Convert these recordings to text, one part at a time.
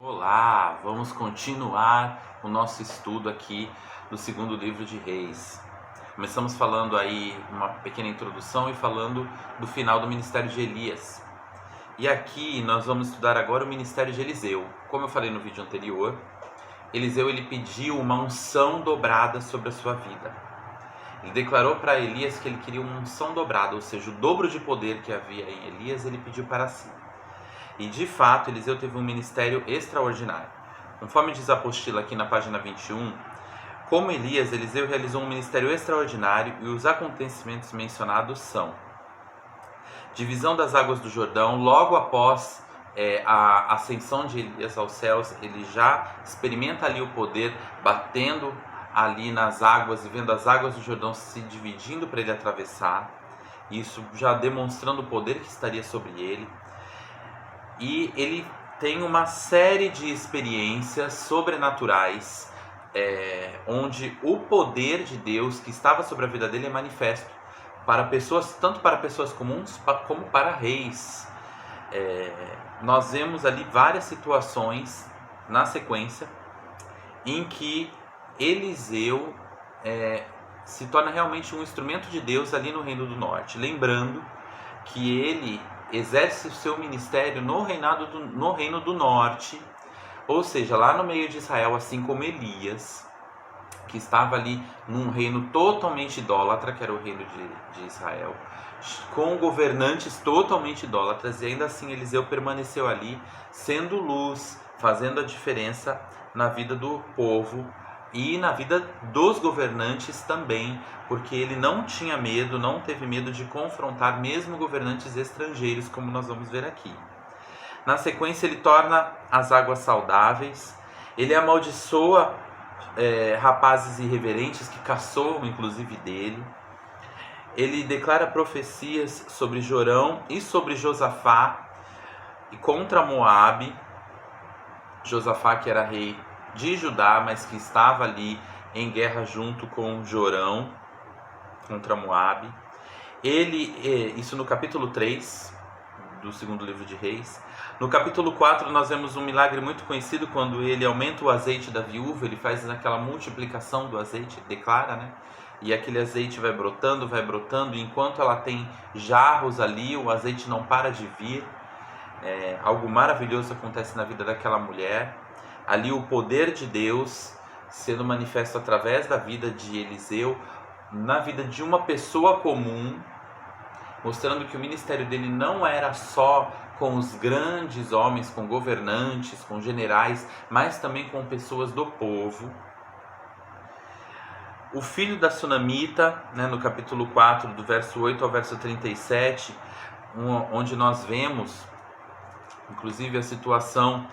Olá, vamos continuar o nosso estudo aqui do segundo livro de Reis. Começamos falando aí uma pequena introdução e falando do final do ministério de Elias. E aqui nós vamos estudar agora o ministério de Eliseu. Como eu falei no vídeo anterior, Eliseu ele pediu uma unção dobrada sobre a sua vida. Ele declarou para Elias que ele queria uma unção dobrada, ou seja, o dobro de poder que havia em Elias, ele pediu para si. E de fato, Eliseu teve um ministério extraordinário. Conforme diz a apostila aqui na página 21, como Elias, Eliseu realizou um ministério extraordinário e os acontecimentos mencionados são: divisão das águas do Jordão. Logo após a ascensão de Elias aos céus, ele já experimenta ali o poder, batendo ali nas águas e vendo as águas do Jordão se dividindo para ele atravessar, isso já demonstrando o poder que estaria sobre ele. E ele tem uma série de experiências sobrenaturais, onde o poder de Deus que estava sobre a vida dele é manifesto para pessoas, tanto para pessoas comuns como para reis. Nós vemos ali várias situações na sequência em que Eliseu se torna realmente um instrumento de Deus ali no Reino do Norte. Lembrando que ele exerce o seu ministério no Reino do Norte, ou seja, lá no meio de Israel, assim como Elias, que estava ali num reino totalmente idólatra, que era o reino de Israel, com governantes totalmente idólatras, e ainda assim Eliseu permaneceu ali, sendo luz, fazendo a diferença na vida do povo e na vida dos governantes também, porque ele não tinha medo, não teve medo de confrontar mesmo governantes estrangeiros, como nós vamos ver aqui. Na sequência, ele torna as águas saudáveis, ele amaldiçoa rapazes irreverentes que caçoam inclusive dele, ele declara profecias sobre Jorão e sobre Josafá e contra Moabe. Josafá, que era rei de Judá, mas que estava ali em guerra junto com Jorão contra Moabe. Isso no capítulo 3 do segundo livro de Reis. No capítulo 4 nós vemos um milagre muito conhecido, quando ele aumenta o azeite da viúva, ele faz aquela multiplicação do azeite, declara, né? E aquele azeite vai brotando, e enquanto ela tem jarros ali, o azeite não para de vir. Algo maravilhoso acontece na vida daquela mulher. Ali o poder de Deus sendo manifesto através da vida de Eliseu, na vida de uma pessoa comum, mostrando que o ministério dele não era só com os grandes homens, com governantes, com generais, mas também com pessoas do povo. O filho da Sunamita, no capítulo 4, do verso 8 ao verso 37, onde nós vemos inclusive a situação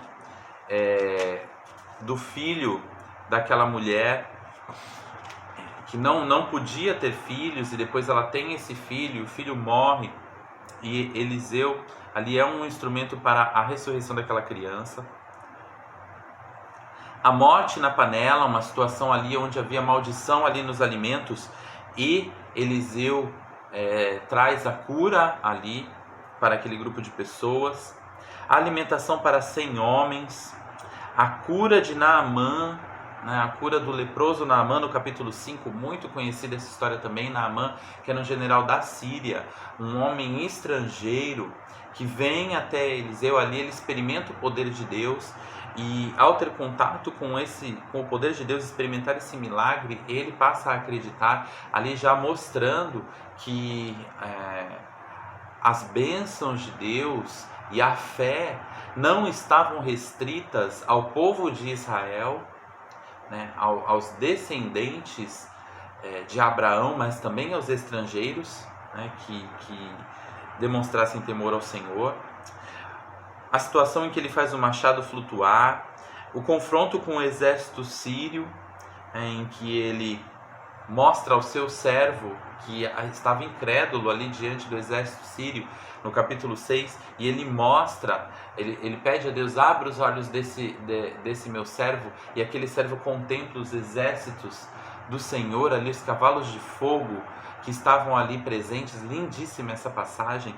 do filho daquela mulher que não podia ter filhos, e depois ela tem esse filho, o filho morre, e Eliseu ali é um instrumento para a ressurreição daquela criança. A morte na panela, uma situação ali onde havia maldição ali nos alimentos, e Eliseu traz a cura ali para aquele grupo de pessoas. A alimentação para 100 homens, a cura de Naamã, a cura do leproso Naamã no capítulo 5, muito conhecida essa história também. Naamã, que era um general da Síria, um homem estrangeiro que vem até Eliseu ali, ele experimenta o poder de Deus, e ao ter contato com o poder de Deus, experimentar esse milagre, ele passa a acreditar, ali já mostrando que as bênçãos de Deus e a fé não estavam restritas ao povo de Israel, aos descendentes de Abraão, mas também aos estrangeiros, que demonstrassem temor ao Senhor. A situação em que ele faz o machado flutuar, o confronto com o exército sírio, em que ele mostra ao seu servo que estava incrédulo ali diante do exército sírio, no capítulo 6, e ele pede a Deus: abre os olhos desse meu servo, e aquele servo contempla os exércitos do Senhor, ali os cavalos de fogo que estavam ali presentes. Lindíssima essa passagem.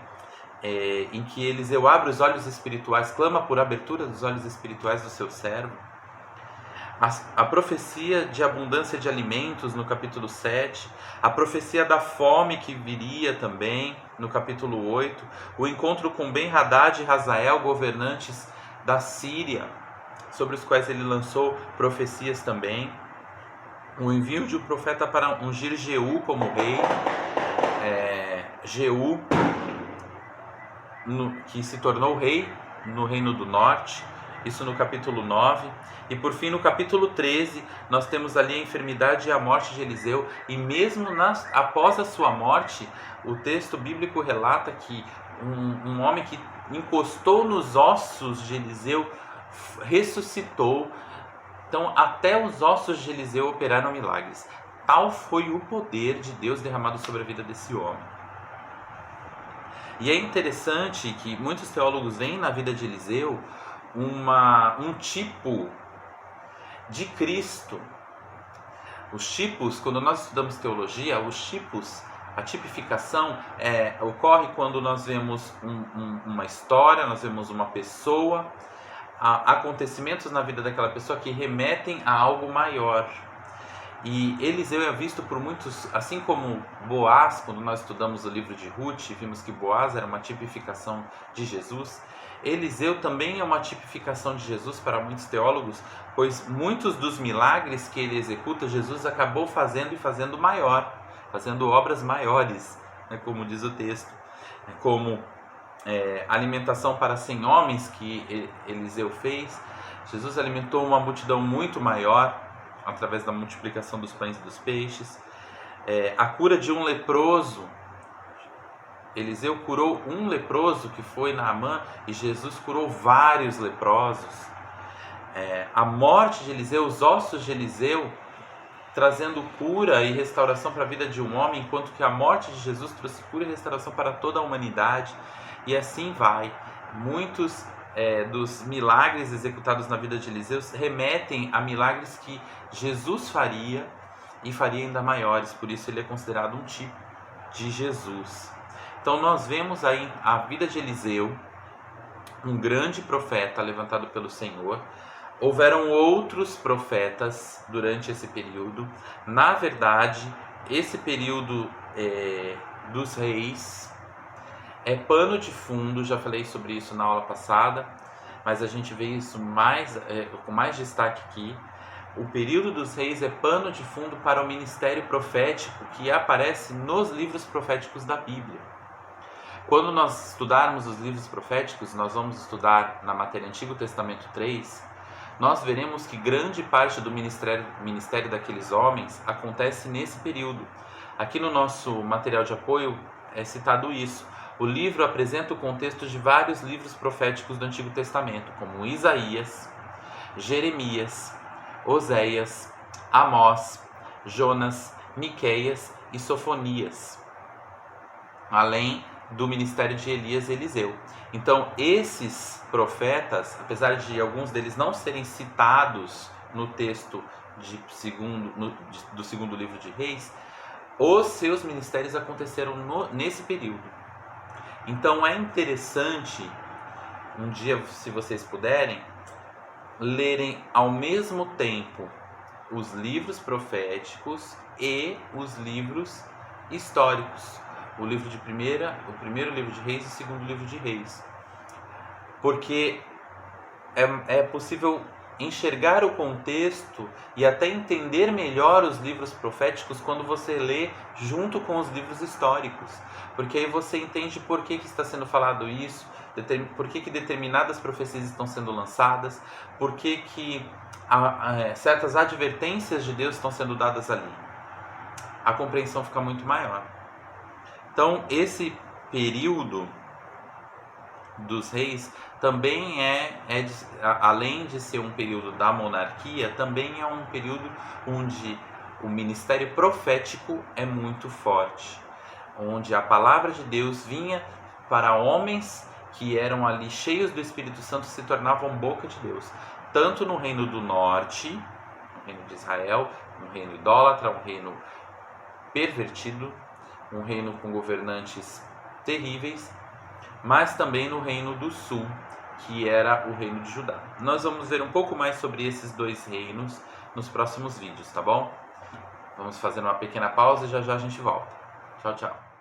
em que Eliseu abre os olhos espirituais, clama por abertura dos olhos espirituais do seu servo. A profecia de abundância de alimentos no capítulo 7, a profecia da fome que viria também no capítulo 8, o encontro com Ben-Hadad e Hazael, governantes da Síria, sobre os quais ele lançou profecias também, o envio de um profeta para ungir Jeú como rei, Jeú, que se tornou rei no Reino do Norte, isso no capítulo 9, e por fim no capítulo 13 nós temos ali a enfermidade e a morte de Eliseu, e mesmo após a sua morte, o texto bíblico relata que um homem que encostou nos ossos de Eliseu ressuscitou. Então até os ossos de Eliseu operaram milagres. Tal foi o poder de Deus derramado sobre a vida desse homem. E é interessante que muitos teólogos veem na vida de Eliseu um tipo de Cristo. Os tipos, quando nós estudamos teologia, a tipificação ocorre quando nós vemos uma história, nós vemos uma pessoa, acontecimentos na vida daquela pessoa que remetem a algo maior. E Eliseu é visto por muitos, assim como Boaz, quando nós estudamos o livro de Ruth, vimos que Boaz era uma tipificação de Jesus. Eliseu também é uma tipificação de Jesus para muitos teólogos, pois muitos dos milagres que ele executa, Jesus acabou fazendo e fazendo maior, fazendo obras maiores, como diz o texto, como alimentação para 100 homens que Eliseu fez. Jesus alimentou uma multidão muito maior através da multiplicação dos pães e dos peixes. A cura de um leproso, Eliseu curou um leproso que foi Naamã, e Jesus curou vários leprosos. A morte de Eliseu, os ossos de Eliseu trazendo cura e restauração para a vida de um homem, enquanto que a morte de Jesus trouxe cura e restauração para toda a humanidade. E assim vai. Muitos dos milagres executados na vida de Eliseu remetem a milagres que Jesus faria e faria ainda maiores, por isso ele é considerado um tipo de Jesus. Então nós vemos aí a vida de Eliseu, um grande profeta levantado pelo Senhor. Houveram outros profetas durante esse período. Na verdade, esse período dos reis é pano de fundo, já falei sobre isso na aula passada, mas a gente vê isso com mais destaque aqui. O período dos reis é pano de fundo para o ministério profético que aparece nos livros proféticos da Bíblia. Quando nós estudarmos os livros proféticos, nós vamos estudar na matéria Antigo Testamento 3, nós veremos que grande parte do ministério daqueles homens acontece nesse período. Aqui no nosso material de apoio é citado isso. O livro apresenta o contexto de vários livros proféticos do Antigo Testamento, como Isaías, Jeremias, Oséias, Amós, Jonas, Miqueias e Sofonias, além do ministério de Elias e Eliseu. Então, esses profetas, apesar de alguns deles não serem citados no texto do segundo livro de Reis, os seus ministérios aconteceram nesse período. Então é interessante, um dia, se vocês puderem, lerem ao mesmo tempo os livros proféticos e os livros históricos. O primeiro livro de Reis e o segundo livro de Reis. Porque é possível enxergar o contexto e até entender melhor os livros proféticos quando você lê junto com os livros históricos. Porque aí você entende por que está sendo falado isso, por que determinadas profecias estão sendo lançadas, por que certas advertências de Deus estão sendo dadas ali. A compreensão fica muito maior. Então, esse período dos reis também além de ser um período da monarquia, também é um período onde o ministério profético é muito forte, onde a palavra de Deus vinha para homens que eram ali cheios do Espírito Santo, se tornavam boca de Deus, tanto no reino do norte, no reino de Israel, um reino idólatra, um reino pervertido, um reino com governantes terríveis, mas também no Reino do Sul, que era o Reino de Judá. Nós vamos ver um pouco mais sobre esses dois reinos nos próximos vídeos, tá bom? Vamos fazer uma pequena pausa e já já a gente volta. Tchau, tchau.